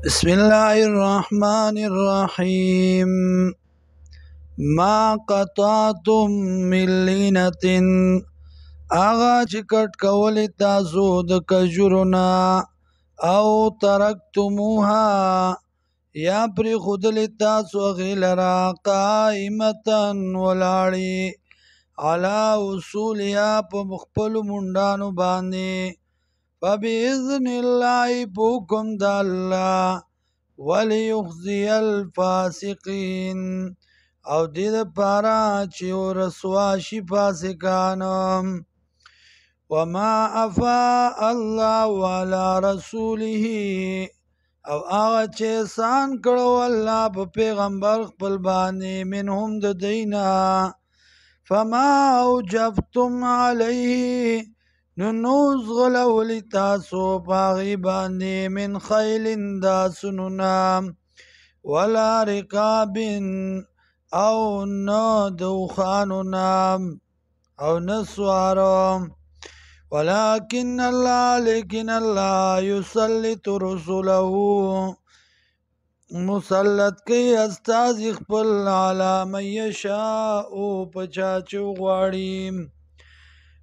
بسم الله الرحمن الرحيم. ما قطعتم من لینة، آغا چې کټ کولی تاسو د کجورنا، او ترکتموها یا پری خودلی تاسو غیلرا قائمتن ولاړی علا اصولیا په مخپل مونډانو باندې، فبإذن الله بوکم د الله، وليخزي الفاسقين او دې دپاره چې ورسوا شي فاسقان. وما افاء الله على رسوله، او هغه چې احسان کړو الله په پیغمبر خپل باندې، منهم د دینا، فما اوجفتم علیه نو نوز غلولی تاسو پاغی باندې، من خیلن دا سنونا، ولا رقابن او نه دوخانونا او نسوارو، ولكن الله لیکن الله یسلط رسوله مسلط کئی استاذ خپل علی من یشاء پچاچو غواړي.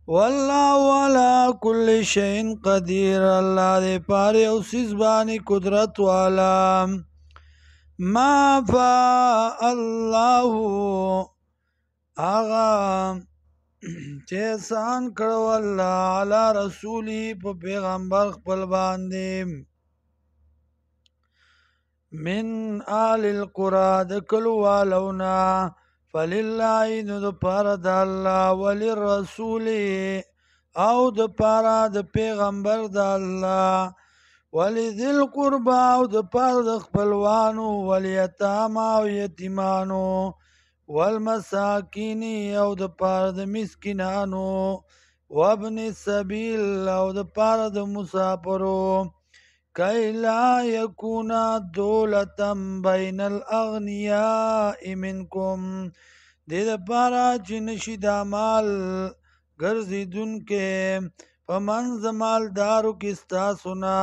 والله على كل شيء قدير، الله دې پاره او سیز باندې قدرت والا. ما فاء الله آغا چې احسان کړو الله علی رسولی په پیغمبر خپل باندې، من آل القرى د کلو والونا، فلله نو د پاره د الله، وللرسول او د پاره د پیغمبر د الله، ولذی القربى او د پاره د خپلوانو، والیتاما او یتیمانو، والمساکین او د پاره د مسکینانو، وابن السبیل او د پاره د مسافرو، کای لا یکونا دولتم بین الاغنیاء منکم، دې دپاره چې نشي دا مال ګرځېدونکی په منځ مالدارو کې ستاسو نه.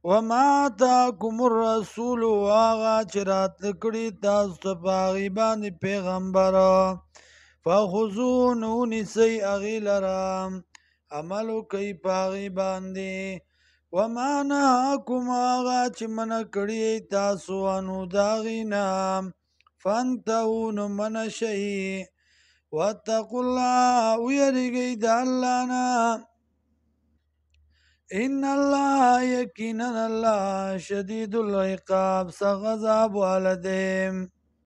وما آتاکم الرسول هغه چې راتله کړي تاسو ته په هغې باندې پیغمبر، فخذوه نو ونیسئ هغې لره، عمل وکئ په هغې باندې. وما نهاکم هغه چې منع کړي تاسو عنو د هغې نه، فانتهوا نو منع شئ. واتقوا الله ویریږئ د الله نه، ان الله یقینا الله شدید العقاب سخت عذاب والا دی.